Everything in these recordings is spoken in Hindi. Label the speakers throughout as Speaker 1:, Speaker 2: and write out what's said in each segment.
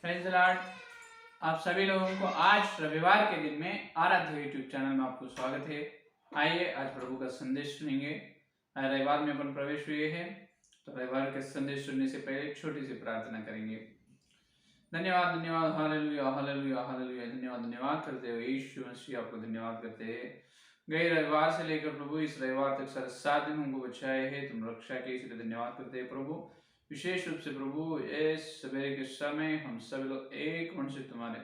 Speaker 1: Praise the Lord. आप सभी लोगों को आज रविवार के दिन में आराध्य यूट्यूब चैनल में आपको स्वागत है। आइए आज प्रभु का संदेश सुनेंगे। रविवार में अपन प्रवेश हुए हैं, तो रविवार के संदेश सुनने से पहले छोटी सी प्रार्थना करेंगे। धन्यवाद धन्यवाद, हालेलुया हालेलुया हालेलुया, धन्यवाद धन्यवाद करते हुए यीशु मसीह आपको धन्यवाद करते हैं। गए रविवार से लेकर प्रभु इस रविवार तक सारे 7 दिन हमको बचाए है, तुम रक्षा के, इसलिए धन्यवाद करते हैं प्रभु। विशेष रूप से प्रभु इस सवेरे के समय हम सभी लोग एक मन से तुम्हारे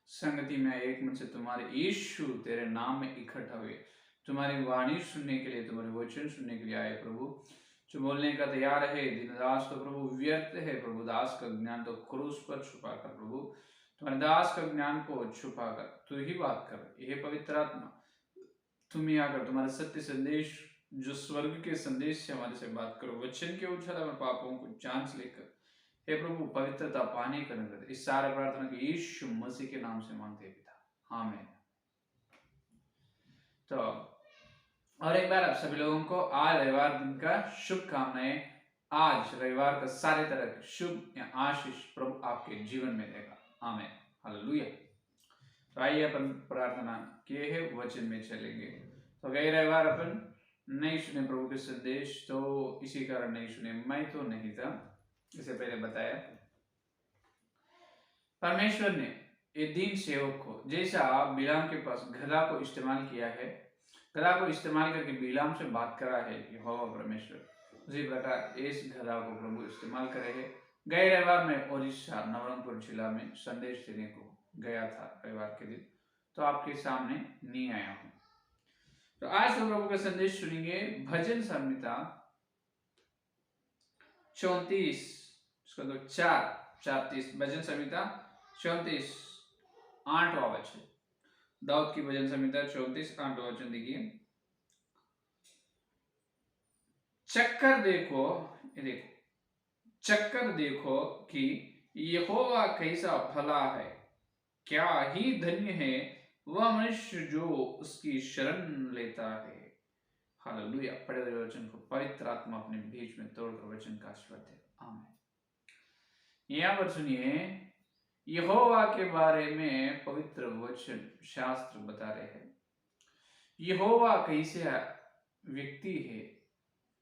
Speaker 1: संगति में, एक मन से तुम्हारे यीशु तेरे नाम में इकट्ठा हुए, तुम्हारी वाणी सुनने के लिए, तुम्हारे वचन सुनने के लिए आए प्रभु। जो बोलने का तैयार है, दिन दास तो प्रभु व्यर्थ है प्रभु, दास का ज्ञान तो क्रूस पर छुपा कर प्रभु, तुम्हारे दास का ज्ञान को छुपा कर तू ही बात कर। यह पवित्र आत्मा तुम ही आकर तुम्हारे सत्य संदेश, जो स्वर्ग के संदेश से हमारे से बात करो, वचन के उछाला में पापों को जांच लेकर हे प्रभु पवित्रता पाने का नगर। इस सारे प्रार्थना के यीशु मसीह के नाम से मांगते हैं पिता, आमीन। तो और एक बार आप सभी लोगों को आज रविवार दिन का शुभकामनाएं। आज रविवार का सारे तरह के शुभ या आशीष प्रभु आपके जीवन में देगा, आमीन, हालेलुया। तो आइए अपन प्रार्थना किए हैं, वचन में चलेंगे। तो गए रविवार अपन नहीं सुने प्रभु के संदेश, तो इसी कारण नहीं सुने। मैं तो नहीं था, इसे पहले बताया। परमेश्वर ने ये दीन सेवक को, जैसा बिलाम के पास गधा को इस्तेमाल किया है, गधा को इस्तेमाल करके बिलाम से बात करा है यहोवा परमेश्वर, उसी प्रकार इस गधा को प्रभु इस्तेमाल करे है। गए रविवार में ओडिशा नवरंगपुर जिला में संदेश देने को गया था रविवार के दिन, तो आपके सामने नहीं आया हूं। तो आज हम प्रभु का संदेश सुनेंगे भजन संहिता 34 4:30, भजन संहिता 34 8वां वचन, दाऊद की भजन संहिता 34 8वां वचन देखिए। चक्कर देखो, चक्कर देखो कि यहोवा कैसा भला है, क्या ही धन्य है वह मनुष्य जो उसकी शरण लेता है। हालेलुया। पढ़े हुए वचन को पवित्र आत्मा अपने बीच में तोड़कर वचन का आशीर्वाद दे, आमीन। यहाँ पर सुनिए, यहोवा के बारे में पवित्र वचन शास्त्र बता रहे हैं। यहोवा कैसे व्यक्ति है,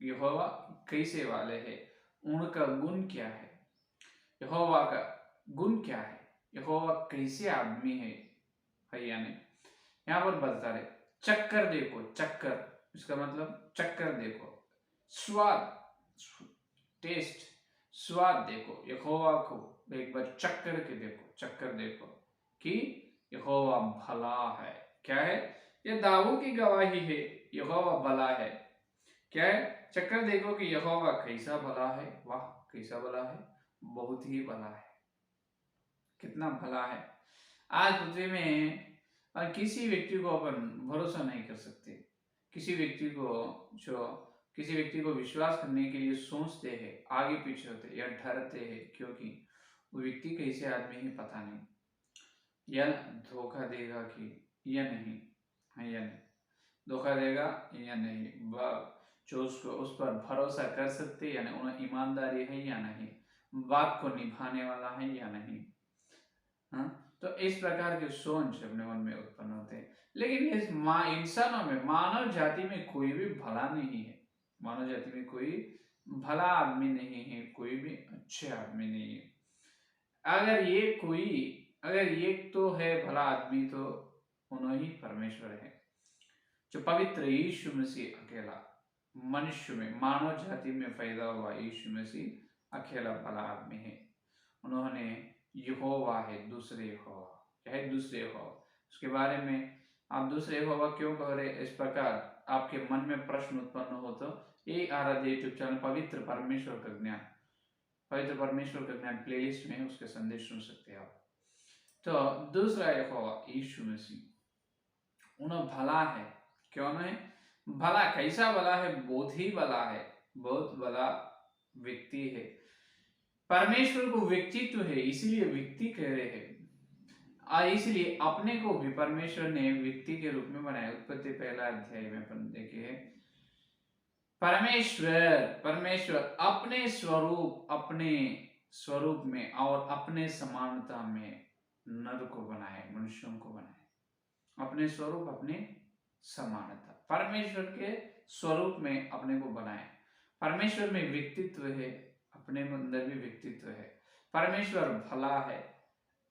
Speaker 1: यहोवा कैसे वाले है, उनका गुण क्या है, यहोवा का गुण क्या है, यहोवा कैसे आदमी है यानी यहाँ पर बता रहे। चक्कर देखो, चक्कर इसका मतलब चक्कर देखो, स्वाद, टेस्ट, स्वाद देखो, यहोवा को एक बार चक्कर के देखो, चक्कर देखो कि यहोवा भला है। क्या है? ये दाऊद की गवाही है, यहोवा भला है। क्या है? चक्कर देखो कि यहोवा कैसा भला है। वाह, कैसा भला है, बहुत ही भला है, कितना भला है। आज पृथ्वी में किसी व्यक्ति को अपन भरोसा नहीं कर सकते। किसी व्यक्ति को विश्वास करने के लिए सोचते हैं, आगे पीछे होते या डरते हैं, क्योंकि वो व्यक्ति कैसे आदमी ही पता नहीं, या धोखा देगा कि या नहीं है, या नहीं धोखा देगा या नहीं, जो उसको उस पर भरोसा कर सकते यानी उन्हें ईमानदारी है या नहीं, बात को निभाने वाला है या नहीं। तो इस प्रकार के सोच अपने मन में उत्पन्न होते हैं। लेकिन इस इंसानों में, मानव जाति में कोई भी भला नहीं है, मानव जाति में कोई भला आदमी नहीं है, कोई भी अच्छे आदमी नहीं है। अगर ये तो है भला आदमी, तो उन्होंने ही परमेश्वर है, जो पवित्र यीशु मसीह अकेला मनुष्य में, मानव जाति में पैदा हुआ यीशु मसीह अकेला भला आदमी है। उन्होंने यहोवा है, दूसरे यहोवा, क्या है? दूसरे यहोवा। उसके बारे में आप दूसरे यहोवा क्यों कह रहे, इस प्रकार आपके मन में प्रश्न उत्पन्न हो, तो ये आराध्य यूट्यूब चैनल पवित्र परमेश्वर का ज्ञान, पवित्र परमेश्वर का ज्ञान प्लेलिस्ट में उसके संदेश सुन सकते हैं आप। तो दूसरा यहोवा यीशु मसीह उन्हें भला है। क्यों नहीं भला? कैसा भला है? बहुत ही भला है, बहुत भला व्यक्ति है। परमेश्वर को व्यक्तित्व है, इसीलिए व्यक्ति कह रहे हैं, इसलिए अपने को भी परमेश्वर ने व्यक्ति के रूप में बनाया। उत्पत्ति 1 अध्याय में अपन देखे, परमेश्वर अपने स्वरूप, अपने स्वरूप में और अपने समानता में नर को बनाए, मनुष्यों को बनाए। अपने स्वरूप, अपने समानता, परमेश्वर के स्वरूप में अपने को बनाए। परमेश्वर में व्यक्तित्व है, अपने अंदर भी व्यक्तित्व है। परमेश्वर भला है,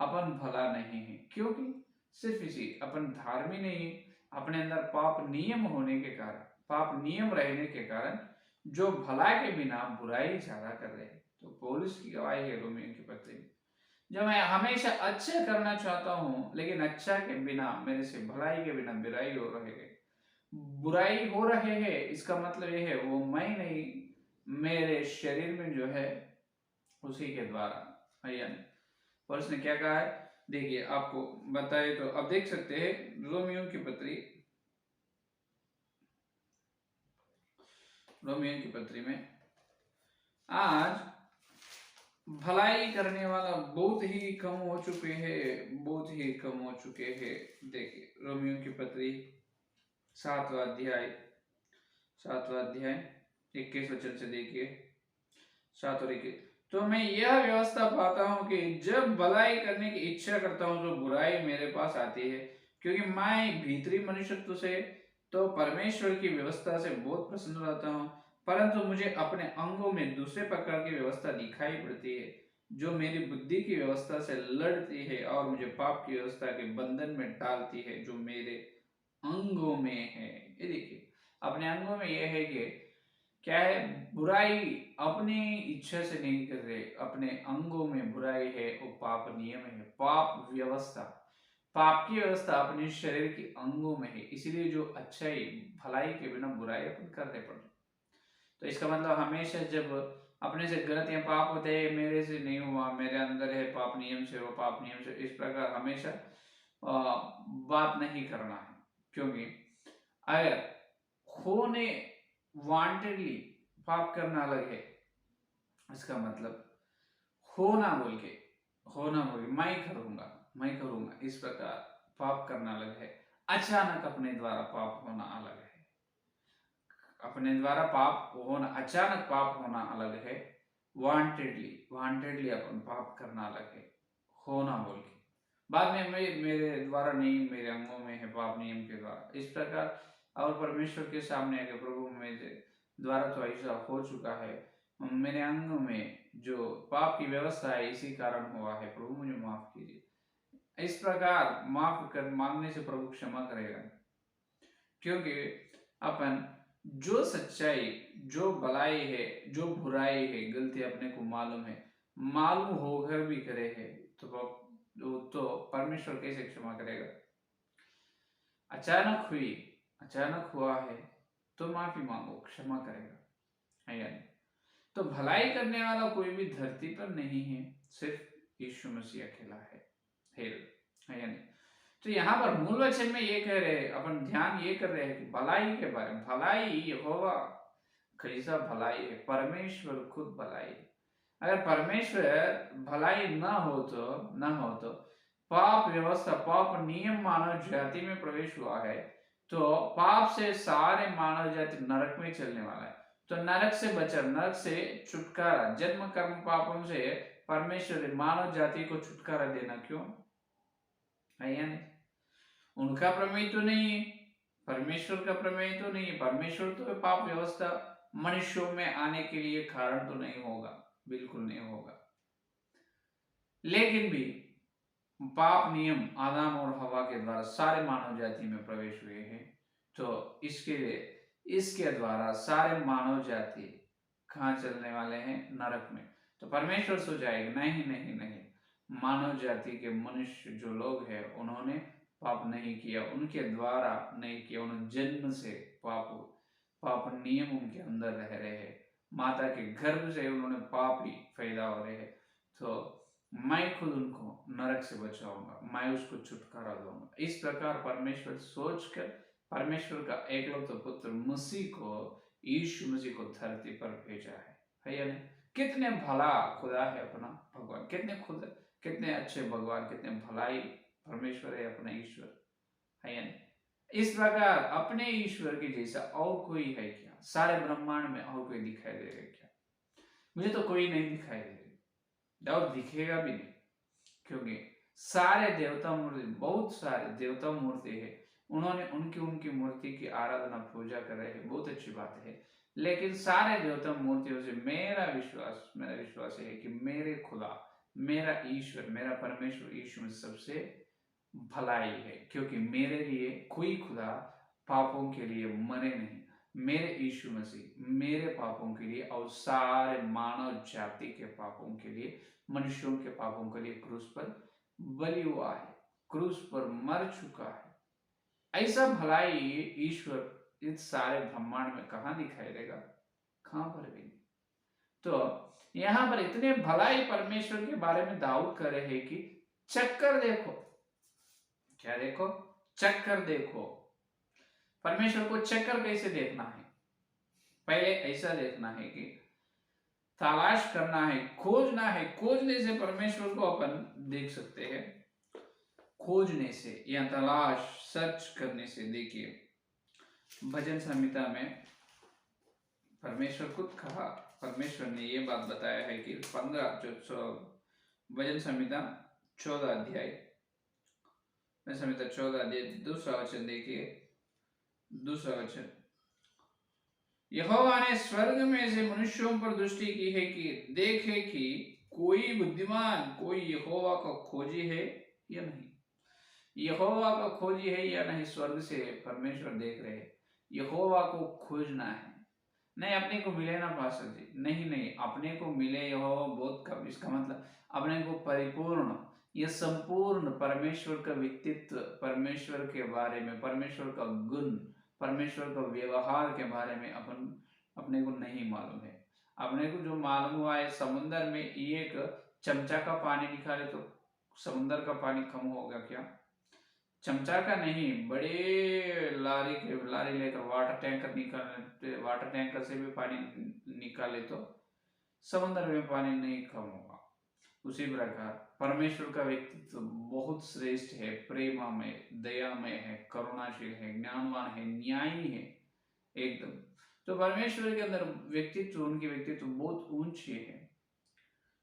Speaker 1: अपन भला नहीं है। क्योंकि सिर्फ इसी अपन धार्मी नहीं, अपने अंदर पाप नियम होने के कारण, पाप नियम रहने के कारण जो भला के बिना बुराई ज्यादा कर रहे हैं। तो पौलुस की गवाही है रोमियो की पत्री में, जो मैं हमेशा अच्छे करना चाहता हूँ लेकिन अच्छा के बिना मेरे से भलाई के बिना बुराई हो रहे है। बुराई हो रहे हैं इसका मतलब ये है वो मैं नहीं, मेरे शरीर में जो है उसी के द्वारा। यानी और उसने क्या कहा है, देखिए आपको बताए तो अब देख सकते हैं रोमियो की पत्री, रोमियो की पत्री में आज भलाई करने वाला बहुत ही कम हो चुके हैं, बहुत ही कम हो चुके हैं। देखिए रोमियो की पत्री 7वां अध्याय 21 वचन से देखिए, 7 और 21। तो मैं यह व्यवस्था पाता हूँ कि जब भलाई करने की इच्छा करता हूँ तो बुराई मेरे पास आती है, क्योंकि मैं भीतरी मनुष्यत्व से तो परमेश्वर की व्यवस्था से बहुत प्रसन्न रहता हूँ, परंतु मुझे अपने अंगों में दूसरे प्रकार की व्यवस्था दिखाई पड़ती है, जो मेरी बुद्धि की व्यवस्था से लड़ती है और मुझे पाप की व्यवस्था के बंधन में डालती है, जो मेरे अंगों में है। ये देखिए अपने अंगों में यह है कि क्या है, बुराई अपनी इच्छा से नहीं कर रहे, अपने अंगों में बुराई है, वो पाप नियम है, पाप व्यवस्था, पाप की व्यवस्था अपने शरीर के अंगों में है। इसलिए जो अच्छाई भलाई के बिना बुराई अपन करने पड़ रहे। तो इसका मतलब हमेशा जब अपने से गलत या पाप होते हैं, मेरे से नहीं हुआ, मेरे अंदर है पाप नियम से, वो पाप नियम से, इस प्रकार हमेशा बात नहीं करना है। क्योंकि अगर होने वांटेडली पाप करना अलग है, इसका मतलब होना बोल के मैं करूंगा इस प्रकार पाप करना अलग है। अचानक अपने द्वारा पाप होना अलग है, अपने द्वारा पाप होना, अचानक पाप होना अलग है। वांटेडली अपन पाप करना अलग है, होना बोल के बाद में मेरे द्वारा नहीं, मेरे अंगों में है पाप नियम के द्वारा, इस प्रकार। और परमेश्वर के सामने आके प्रभु मेरे द्वारा तो ऐसा हो चुका है, मेरे अंगों में जो पाप की व्यवस्था है इसी कारण हुआ है, प्रभु मुझे माफ कीजिए। इस प्रकार माफ कर मांगने से प्रभु क्षमा करेगा। क्योंकि अपन जो सच्चाई, जो भलाई है, जो बुराई है, गलती अपने को मालूम है, मालूम होकर भी करे है, तो परमेश्वर कैसे क्षमा करेगा। अचानक हुआ है तो माफी मांगो, क्षमा करेगा, है या नहीं। तो भलाई करने वाला कोई भी धरती पर नहीं है, सिर्फ यीशु मसीह अकेला है या नहीं। तो यहाँ पर मूल वचन में ये कह रहे हैं, अपन ध्यान ये कर रहे हैं कि भलाई के बारे में, भलाई यहोवा कैसा भलाई है, परमेश्वर खुद भलाई है। अगर परमेश्वर भलाई ना हो तो पाप व्यवस्था, पाप नियम मानव जाति में प्रवेश हुआ है, तो पाप से सारे मानव जाति नरक में चलने वाला है। तो नरक से बचा, नरक से छुटकारा, जन्म कर्म पापों से परमेश्वर मानव जाति को छुटकारा देना क्यों है या नहीं। उनका प्रमेय तो नहीं है, परमेश्वर का प्रमेय तो नहीं है। परमेश्वर तो पाप व्यवस्था मनुष्यों में आने के लिए कारण तो नहीं होगा, बिल्कुल नहीं होगा। लेकिन भी पाप नियम आदम और हवा के द्वारा सारे मानव जाति में प्रवेश हुए हैं, तो इसके द्वारा सारे मानव जाति कहाँ चलने वाले हैं, नरक में। तो परमेश्वर सोचाएगा नहीं नहीं नहीं, मानव जाति के मनुष्य जो लोग हैं उन्होंने पाप नहीं किया, उनके द्वारा नहीं किया, उन्होंने जन्म से पाप नियम उनके अंदर रह रहे हैं, माता के गर्भ से उन्होंने पाप ही पैदा हो रहे हैं। तो मैं खुद उनको नरक से बचाऊंगा, मैं उसको छुटकारा दूंगा। इस प्रकार परमेश्वर सोचकर परमेश्वर का एकलौता पुत्र मसीह को, यीशु मसीह को धरती पर भेजा है या नहीं। कितने भला खुदा है अपना भगवान, कितने अच्छे भगवान, कितने भलाई परमेश्वर है अपना ईश्वर, है या नहीं। इस प्रकार अपने ईश्वर के जैसा और कोई है क्या, सारे ब्रह्मांड में और कोई दिखाई दे रहा है क्या। मुझे तो कोई नहीं दिखाई दे रहा। दाऊद दिखेगा भी नहीं, क्योंकि सारे देवता मूर्ति, बहुत सारे देवता मूर्ति है, उन्होंने उनकी उनकी मूर्ति की आराधना पूजा कर रहे हैं, बहुत अच्छी बात है। लेकिन सारे देवता मूर्तियों से मेरा विश्वास है कि मेरे खुदा, मेरा ईश्वर, मेरा परमेश्वर यीशु में सबसे भलाई है, क्योंकि मेरे लिए कोई खुदा पापों के लिए मरे नहीं। मेरे यीशु मसीह मेरे पापों के लिए और सारे मानव जाति के पापों के लिए, मनुष्यों के पापों के लिए क्रूस पर बलि हुआ है, क्रूस पर मर चुका है। ऐसा भलाई ईश्वर इस सारे ब्रह्मांड में कहाँ दिखाई देगा? कहां पर भी नहीं। तो यहां पर इतने भलाई परमेश्वर के बारे में दाऊद कर रहे हैं कि चक्कर देखो, क्या देखो? चक्कर देखो। परमेश्वर को चक्कर कैसे देखना है? पहले ऐसा देखना है कि तलाश करना है, खोजना है। खोजने से परमेश्वर को अपन देख सकते हैं, खोजने से या तलाश, सर्च करने से। देखिए भजन संहिता में परमेश्वर खुद कहा, परमेश्वर ने ये बात बताया है कि 15 भजन संहिता 14 अध्याय, संहिता 14 अध्याय 2 वचन देखिए, 2 वचन, यहोवा ने स्वर्ग में से मनुष्यों पर दृष्टि की है कि देखे कि कोई बुद्धिमान, कोई यहोवा को खोजी है या नहीं। यहोवा को खोजी है या नहीं, स्वर्ग से परमेश्वर देख रहे हैं। यहोवा को खोजना है, नहीं अपने को मिले ना पास्टर जी, नहीं, अपने को मिले यहोवा बहुत कम। इसका मतलब अपने को परिपूर्ण, यह संपूर्ण परमेश्वर का व्यक्तित्व, परमेश्वर के बारे में, परमेश्वर का गुण, परमेश्वर का व्यवहार के बारे में अपने को नहीं मालूम है। अपने को जो मालूम हुआ है, समुद्र में एक चमचा का पानी निकाले तो समुद्र का पानी कम होगा क्या? चमचा का नहीं, बड़े लारी लेकर वाटर टैंकर से भी पानी निकाले तो समुद्र में पानी नहीं कम होगा। उसी प्रकार परमेश्वर का व्यक्तित्व बहुत श्रेष्ठ है, प्रेममय, दयामय है, करुणाशील है, ज्ञानवान है, न्यायी है एकदम। तो परमेश्वर के अंदर व्यक्तित्व, उनकी व्यक्तित्व बहुत ऊंची है।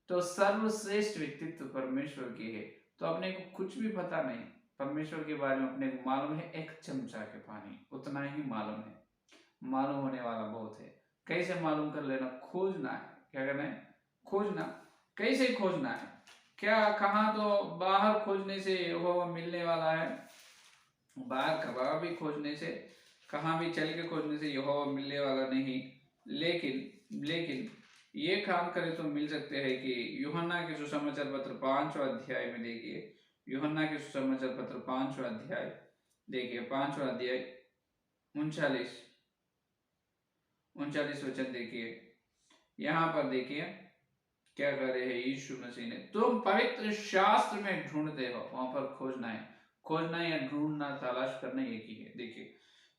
Speaker 1: तो सर्वश्रेष्ठ व्यक्तित्व परमेश्वर की है। तो अपने को कुछ भी पता नहीं, परमेश्वर के बारे में अपने को मालूम है एक चमचा के पानी, उतना ही मालूम है। मालूम होने वाला बहुत है। कैसे मालूम कर लेना? खोजना है। क्या करना है? खोजना। कैसे खोजना है? क्या कहाँ? तो बाहर खोजने से वो मिलने वाला है, बाहर कबाब भी खोजने से, कहाँ भी चल के खोजने से यहोवा मिलने वाला नहीं। लेकिन ये काम करे तो मिल सकते हैं कि यूहन्ना के सुसमाचार पत्र 5वां अध्याय में देखिए, यूहन्ना के सुसमाचार पत्र 5वां अध्याय देखिए, 5वां अध्याय 39 वचन देखिए। यहाँ पर देखिए क्या कर रहे हैं यीशु मसीह ने, तुम पवित्र शास्त्र में ढूंढते हो। वहां पर खोजना या ढूंढना, तलाश करना एक ही है। देखिए,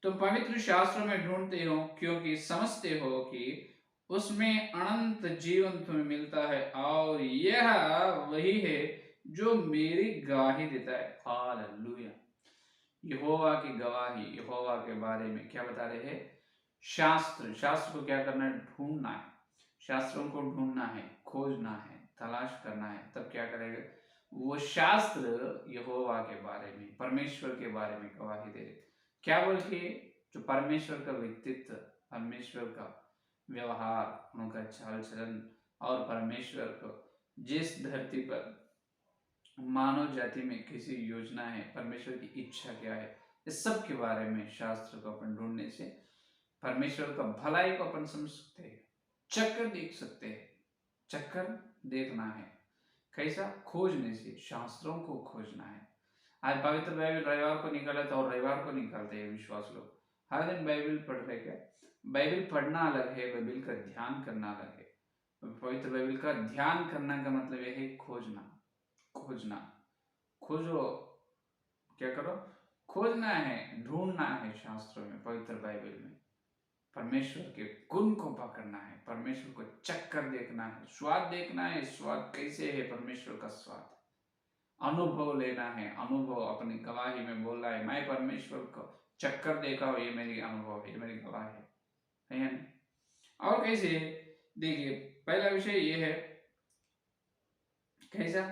Speaker 1: तुम पवित्र शास्त्र में ढूंढते हो क्योंकि समझते हो कि उसमें अनंत जीवन तुम्हें मिलता है, और यह वही है जो मेरी गवाही देता है। हालेलुया। यहोवा की गवाही, यहोवा के बारे में क्या बता रहे हैं? शास्त्र को क्या करना है? ढूंढना है। शास्त्रों को ढूंढना है, खोजना है, तलाश करना है, तब क्या करेगा? वो शास्त्र यहोवा के बारे में, परमेश्वर के बारे में गवाही दे रहे। क्या बोल के? जो परमेश्वर का व्यक्तित्व, परमेश्वर का व्यवहार, उनका चाल चलन, और परमेश्वर को जिस धरती पर मानव जाति में कैसी योजना है, परमेश्वर की इच्छा क्या है, इस सब के बारे में शास्त्र को अपन ढूंढने से परमेश्वर का भलाई को अपन समझ सकते हैं, चक्कर देख सकते हैं। चक्कर देखना है कैसा? खोजने से, शास्त्रों को खोजना है। आज पवित्र बाइबल रविवार को निकाला था, और रविवार को निकालते हैं विश्वास लोग, हर दिन बाइबल पढ़ रहे। क्या? बाइबल पढ़ना अलग है, बाइबल का ध्यान करना अलग है। पवित्र बाइबल का ध्यान करना का मतलब यह है खोजना। खोजो, क्या करो? खोजना है, ढूंढना है शास्त्रों में, पवित्र बाइबल में परमेश्वर के गुण को पकड़ना है, परमेश्वर को चक्कर देखना है, स्वाद देखना है। स्वाद कैसे है? परमेश्वर का स्वाद अनुभव लेना है। अनुभव अपनी गवाही में बोल रहा है, मैं परमेश्वर को चक्कर देखा हो, ये मेरी अनुभव है, ये मेरी गवाही है। और कैसे? देखिए, पहला विषय ये है कैसा?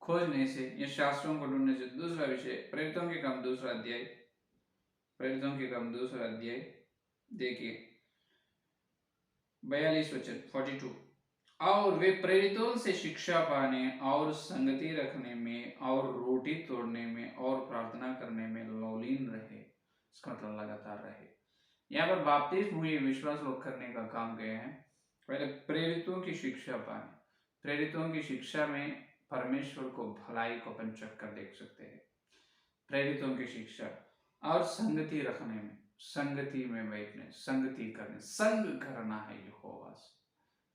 Speaker 1: खोजने से या शास्त्रों को ढूंढने से। दूसरा विषय प्रेरितों के काम दूसरा अध्याय, प्रेरितों के काम दूसरा अध्याय देखिए 42 वचन 42। और वे प्रेरितों से शिक्षा पाने और संगति रखने में और रोटी तोड़ने में और प्रार्थना करने में लौलीन रहे। इसका मतलब लगातार रहे। यहाँ पर बाप्तिस्म हुए विश्वास लोग करने का काम गए हैं। पहले प्रेरितों की शिक्षा पाने, प्रेरितों की शिक्षा में परमेश्वर को भलाई को अपन चेक कर देख सकते हैं। प्रेरितों की शिक्षा और संगति रखने में, संगति में बैठने, संगति करने, संग करना है यहोवा से,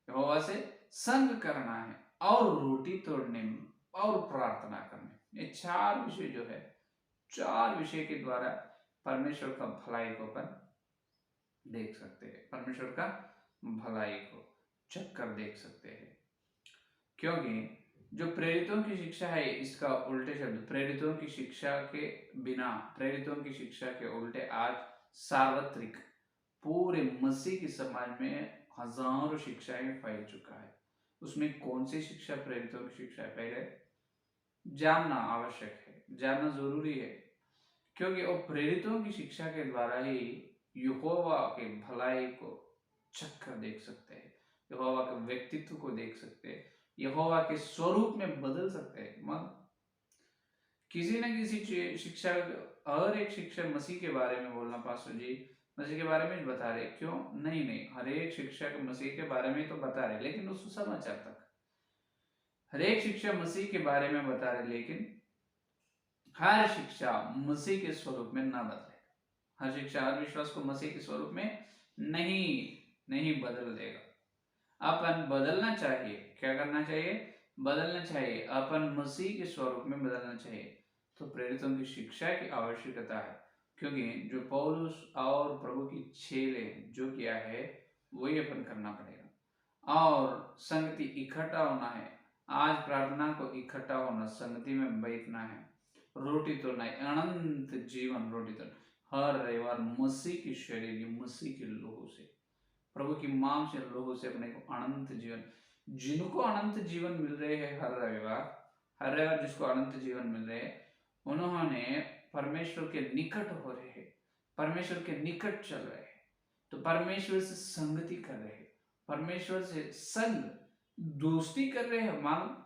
Speaker 1: यहोवा से संग करना है और रोटी तोड़ने में और प्रार्थना करने। ये चार विषय जो है, चार विषय के द्वारा परमेश्वर का भलाई को अपन देख सकते हैं, परमेश्वर का भलाई को चक्कर देख सकते हैं। क्योंकि जो प्रेरितों की शिक्षा है, इसका उल्टे शब्द प्रेरितों की शिक्षा के बिना, प्रेरितों की शिक्षा के उल्टे आज सार्वत्रिक पूरे मसीह की समाज में हजारों शिक्षाएं फैल चुका है। उसमें कौन सी शिक्षा प्रेरितों की शिक्षा है, पहले जानना आवश्यक है, जानना जरूरी है। क्योंकि वो प्रेरितों की शिक्षा के द्वारा ही यहोवा के भलाई को चक्कर देख सकते हैं, यहोवा के व्यक्तित्व को देख सकते हैं, यहोवा के स्वरूप में बदल सकते हैं। मन किसी न किसी शिक्षा, हर एक शिक्षा मसीह के बारे में बोलना, पास्टर जी मसीह के बारे में बता रहे, क्यों नहीं? नहीं, हर एक शिक्षक मसीह के बारे में तो बता रहे, लेकिन उस समाचार तक हर एक शिक्षा मसीह के बारे में बता रहे, लेकिन हर शिक्षा मसीह के स्वरूप में ना बदले। हर शिक्षा, हर विश्वास को मसीह के स्वरूप में नहीं बदल देगा। अपन बदलना चाहिए, क्या करना चाहिए? बदलना चाहिए, अपन मसीह के स्वरूप में बदलना चाहिए। तो प्रेरितों की शिक्षा की आवश्यकता है, क्योंकि जो पौलुस और प्रभु की छेले जो किया है वही अपन करना पड़ेगा। और संगति इकट्ठा होना है, आज प्रार्थना को इकट्ठा होना, संगति में बैठना है, रोटी तोड़ना है, अनंत जीवन रोटी तोड़ना, हर रविवार मसीह की शरीर, मसीह के लोगों से, प्रभु की मांग से, लोगों से अपने को अनंत जीवन, जिनको अनंत जीवन मिल रहे हैं हर रविवार जिसको अनंत जीवन मिल रहे हैं, उन्होंने परमेश्वर के निकट हो रहे हैं, परमेश्वर के निकट चल रहे हैं, तो परमेश्वर से संगति कर रहे हैं, परमेश्वर से संग दोस्ती कर रहे हैं। मानो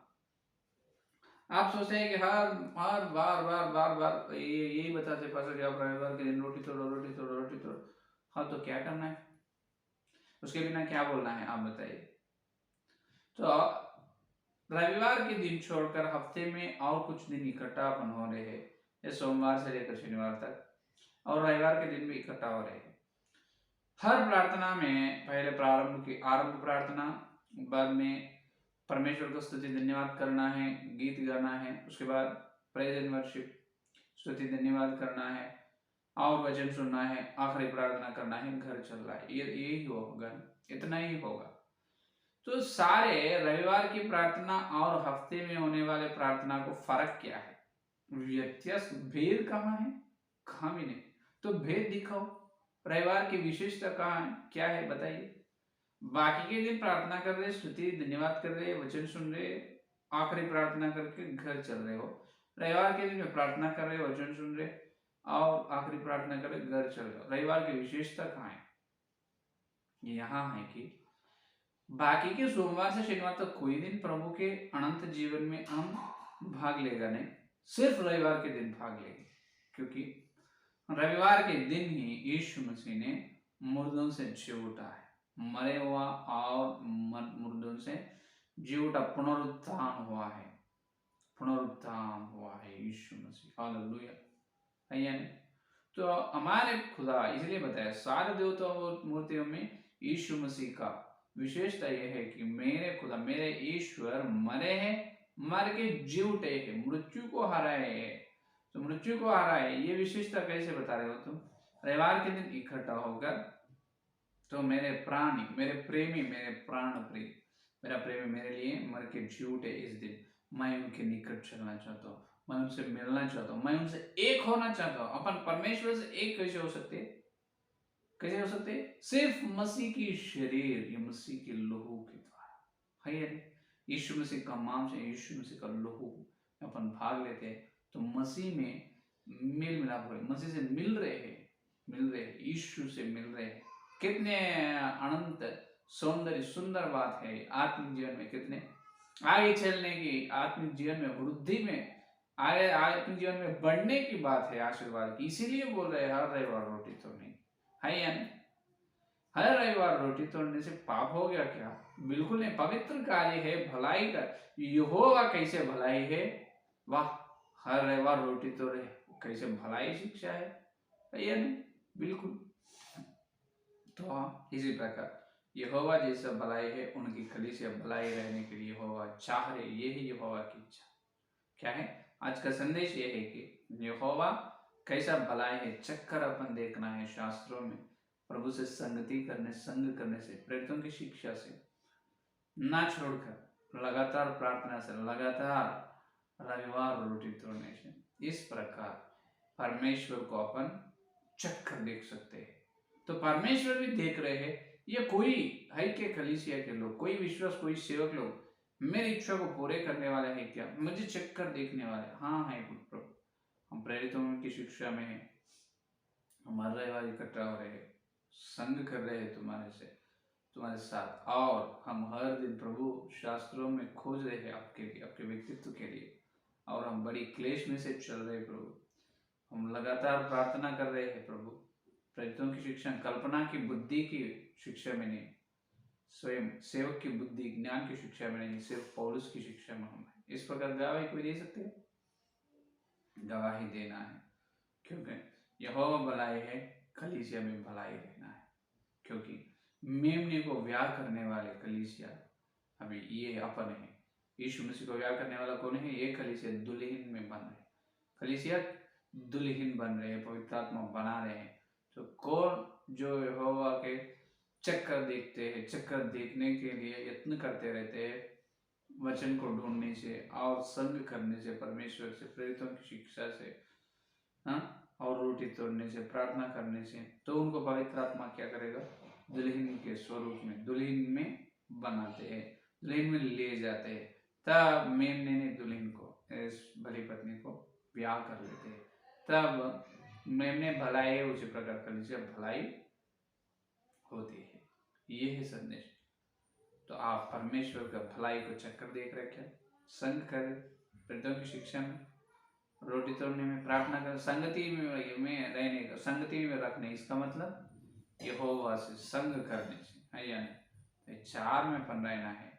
Speaker 1: आप सोचते हैं कि हर बार यही बताते पास्टर, आप रविवार के दिन रोटी तोड़ो। हाँ, तो क्या करना है? उसके बिना क्या बोलना है, आप बताइए। तो रविवार के दिन छोड़कर हफ्ते में और कुछ दिन इकट्ठा अपन हो रहे हैं, ये सोमवार से लेकर शनिवार तक, और रविवार के दिन भी इकट्ठा हो रहे हैं। हर प्रार्थना में पहले आरंभ प्रार्थना, बाद में परमेश्वर को स्तुति धन्यवाद करना है, गीत गाना है, उसके बाद प्रेज एंड वर्शिप, स्तुति धन्यवाद करना है और वचन सुनना है, आखिरी प्रार्थना करना है, घर चल रहा है। यही होगा, इतना ही होगा। तो सारे रविवार की प्रार्थना और हफ्ते में होने वाले प्रार्थना को फर्क क्या है? व्यत्यास, भेद कहाँ है? कहाँ भी नहीं। तो भेद दिखाओ, रविवार की विशेषता कहाँ है, क्या है, बताइए। बाकी के दिन प्रार्थना कर रहे, स्तुति धन्यवाद कर रहे, वचन सुन रहे, आखिरी प्रार्थना करके घर चल रहे हो। रविवार के दिन में प्रार्थना कर रहे, वचन सुन रहे और आखिरी प्रार्थना कर रहे, घर चल रहे हो। रविवार की विशेषता कहाँ है? यहाँ है कि बाकी के सोमवार से शनिवार तक कोई दिन प्रभु के अनंत जीवन में हम भाग लेगा नहीं, सिर्फ रविवार के दिन भाग लेंगे, क्योंकि रविवार के दिन ही यीशु मसीह ने मुर्दों से जी उठा है, मरे हुआ और मुर्दों से जी उठा, पुनरुत्थान हुआ है यीशु मसीह। हालेलुया। तो हमारे खुदा, इसलिए बताया सारे देवता और मूर्तियों में यीशु मसीह का विशेषता यह है कि मेरे खुदा, मेरे ईश्वर मरे हैं, मर के जी उठे हैं, मृत्यु को हराए हैं। तो मृत्यु को हराए, ये विशेषता कैसे बता रहे हो तुम? रविवार के दिन इकट्ठा होकर, तो मेरे प्राणी, मेरे प्रेमी, मेरे प्राण प्रिय, मेरा प्रेमी मेरे लिए मर के जी उठे इस दिन, मैं उनके निकट चलना चाहता हूँ, मैं उनसे मिलना चाहता हूँ, मैं उनसे एक होना चाहता हूँ। अपन परमेश्वर से एक कैसे हो सकते? कैसे हो सकते? सिर्फ मसीह की शरीर या मसीह के लोहू के द्वारा, है या नहीं? यीशु मसीह का मांस है, यीशु मसीह का लहू अपन भाग लेते हैं तो मसीह में मेल मिलाप हो रहे, मसीह से मिल रहे हैं, यीशु से मिल रहे हैं। कितने अनंत सौंदर्य सुंदर बात है आत्मिक जीवन में, कितने आगे चलने की, आत्मिक जीवन में वृद्धि में, आगे आत्मिक जीवन में बढ़ने की बात है, आशीर्वाद की। इसीलिए बोल रहे हैं हर रविवार रोटी तोड़ने है या नहीं? हर रविवार रोटी तोड़ने से पाप हो गया क्या? बिल्कुल नहीं, पवित्र कार्य है, भलाई का। यहोवा कैसे भलाई है, वाह, हर रविवार रोटी तोड़े, कैसे भलाई शिक्षा है या नहीं? बिल्कुल। तो हाँ, इसी प्रकार यहोवा जैसा भलाई है, उनकी कलीसिया भलाई रहने के लिए यहोवा चाह रहे, ये है यहोवा की इच्छा। क्या है आज का संदेश? ये है कि यहोवा कैसा भलाई है, चक्कर अपन देखना है शास्त्रों में, प्रभु से संगति करने, संग करने से, प्रेरितों की शिक्षा से ना छोड़कर, लगातार प्रार्थना से, लगातार रविवार रोटी तोड़ने से, इस प्रकार परमेश्वर को अपन चक्कर देख सकते हैं। तो परमेश्वर भी देख रहे हैं, ये कोई है के कलीसिया के लोग, कोई विश्वास, कोई सेवक लोग मेरी इच्छा को पूरे करने वाले हैं क्या? मुझे चक्कर देखने वाले? हाँ है प्रभु, हम प्रेरितों की शिक्षा में है, हमारे रविवार इकट्ठा हो रहे हैं, संग कर रहे हैं तुम्हारे साथ, और हम हर दिन प्रभु शास्त्रों में खोज रहे हैं आपके लिए, आपके व्यक्तित्व के लिए, और हम बड़ी क्लेश में से चल रहे हैं प्रभु, हम लगातार प्रार्थना कर रहे हैं प्रभु। प्रेरितों की शिक्षा कल्पना की बुद्धि की शिक्षा में नहीं, स्वयं सेवक की बुद्धि ज्ञान की शिक्षा में नहीं, सिर्फ पौलुस की शिक्षा में हम हैं। इस प्रकार गवाही कोई दे सकते हैं? गवाही देना है, क्योंकि यहोवा भलाई है, कलीसिया में भलाई रहना है, क्योंकि मेमने को व्याह करने वाले कलीसिया अभी ये अपन है। यीशु मसीह को व्याह करने वाला कौन है? ये कलीसिया दुल्हन में बन रहे, कलीसिया दुल्हन बन रहे हैं, पवित्र आत्मा बना रहे हैं। तो कौन जो यहोवा के चक्कर देखते हैं, चक्कर देखने के लिए यत्न करते रहते हैं, वचन को ढूंढने से और संग करने से, परमेश्वर से, प्रेरितों की शिक्षा से, हाँ, और रोटी तोड़ने से, प्रार्थना करने से, तो उनको पवित्र आत्मा क्या करेगा? दुल्हन के स्वरूप में, दुल्हन में बनाते हैं, दुल्हन में ले जाते हैं। तब मेमने ने दुल्हन को, इस भली पत्नी को ब्याह कर लेते हैं, तब मेमने भलाई है, उसी प्रकार कलीसिया भलाई होती है। ये है संदेश। तो आप परमेश्वर का भलाई को चक्कर देख रहे क्या? संग करें प्रेरितों की शिक्षा में, रोटी तोड़ने में, प्रार्थना कर, संगति में रहने का, संगति में रखने, इसका मतलब यहोवा से संग करने से है या नहीं? तो चार में अपन रहना है।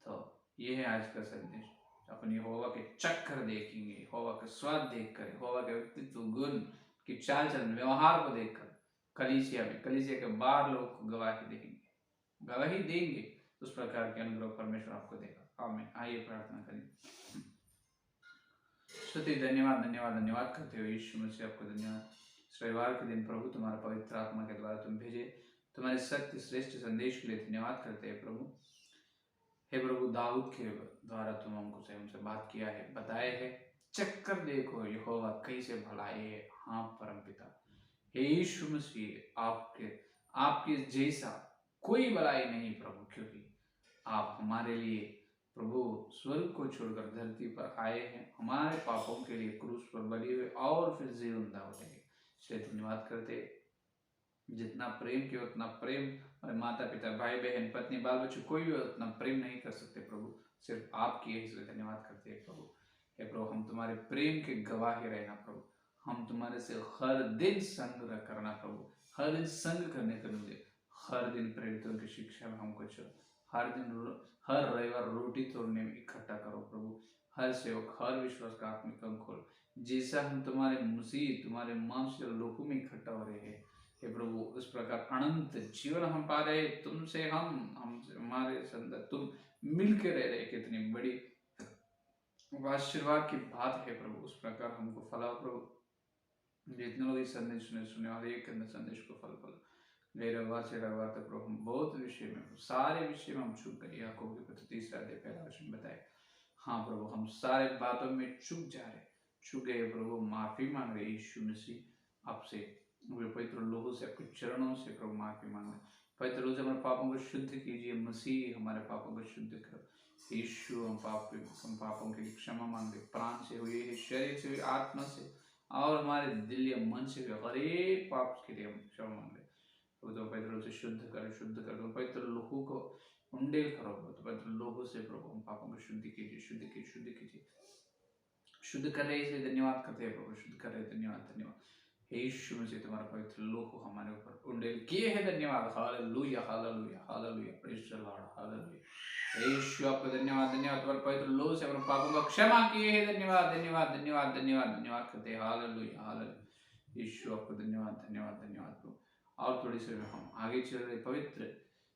Speaker 1: तो ये है आज का संदेश। अपन यहोवा के चक्कर देखेंगे, यहोवा का स्वाद देखकर, यहोवा के व्यक्तित्व, गुण की चाल चलन, व्यवहार को देखकर कलीसिया में, कलीसिया के बाहर लोग को गवाही देंगे, गवाही देंगे, उस प्रकार के अनुग्रह परमेश्वर आपको देगा। आमीन। आइए प्रार्थना करें। स्तुति, धन्यवाद धन्यवाद धन्यवाद करते हुए यीशु मसीह आपको धन्यवाद। इस रविवार के दिन प्रभु तुम्हारा पवित्र आत्मा के द्वारा तुम भेजे, तुम्हारे सत्य श्रेष्ठ संदेश के लिए धन्यवाद करते हैं प्रभु। हे प्रभु, दाऊद के द्वारा तुम हमसे बात किया है, बताए है, चक्कर देखो यहोवा कैसे भलाई है। हाँ परमपिता, हे यीशु मसीह, आपके जैसा कोई भलाई नहीं प्रभु, क्योंकि आप हमारे लिए प्रभु स्वर्ग को छोड़कर धरती पर आए हैं, हमारे पापों के लिए क्रूस पर बलि हुए और फिर जीवंदा होते हैं। इसलिए धन्यवाद करते, जितना प्रेम किया उतना प्रेम, और माता पिता, भाई बहन, पत्नी, बाल बच्चे, कोई भी उतना प्रेम नहीं कर सकते प्रभु, सिर्फ आप किए, इसलिए धन्यवाद करते हैं प्रभु। हे प्रभु, हम तुम्हारे प्रेम के गवाही रहना प्रभु, हम तुम्हारे से हर दिन संग करना प्रभु, हर दिन संग करने के लिए, हर दिन प्रेरितों की शिक्षा में हमको चलो, हर दिन, हर रविवार रोटी तोड़ने में इकट्ठा करो प्रभु, हर सेवक, हर विश्वास का आत्मिक अंग खोल, जैसा हम तुम्हारे मसीह, तुम्हारे मांस लोगों में इकट्ठा हो रहे हैं। हे प्रभु, उस प्रकार अनंत जीवन हम पा रहे, तुमसे हमारे अंदर तुम मिल के रह रहे, कितनी बड़ी आशीर्वाद की बात है प्रभु। उस प्रकार हमको फलाओ प्रभु, जितने लोग इस संदेश सुने वाले एक संदेश को फल रविवार से रविवार तक प्रभु, हम बहुत विषय में, सारे विषय में हम चूक गए। याकूब के पत्र 3 अध्याय पहला वचन बताए। हाँ प्रभु, हम सारे बातों में चूक गए प्रभु, माफी मांग रहे यीशु मसीह आपसे, वे पवित्र लोगों से, आपके चरणों से प्रभु माफी मांग रहे। पवित्र रूप से हमारे पापों को शुद्ध कीजिए, मसीह हमारे पापों को शुद्ध करो। यीशु हम पापों की क्षमा मांगते, प्राण से हुई, शरीर से हुई, आत्मा से और हमारे दिल या मन से हुए हर एक पाप के लिए हम क्षमा मांगते। तो पवित्र रूप से शुद्ध कर दो, पवित्र लोगों को उंडेल करो, तो पवित्र लोगों से प्रभु हम पापों को शुद्ध कीजिए, शुद्ध कीजिए। शुद्ध कर रहे इसलिए धन्यवाद करते हैं प्रभु, शुद्ध कर रहे, धन्यवाद। यीशु मसीह तुम्हारा पवित्र लोग हमारे ऊपर उंडेल किए हैं, धन्यवाद। Hallelujah hallelujah hallelujah, praise the Lord, hallelujah. Yeshu आपको धन्यवाद तुम्हारे पवित्र लोग से अपने पापों का क्षमा किए हैं, धन्यवाद करते हैं, हालेलुया हालेलुया। यीशु आपको धन्यवाद प्रभु। और थोड़ी सी हम आगे चल रहे, पवित्र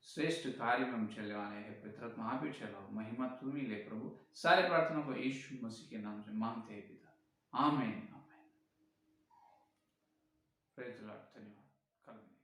Speaker 1: श्रेष्ठ कार्य में हम चलने वाले हैं। पवित्र आत्मा आप ही चलाओ, महिमा तुम ही ले प्रभु। सारे प्रार्थना को यीशु मसीह के नाम से मांगते हैं पिता, आमीन आमीन। प्रेज द लॉर्ड, धन्यवाद।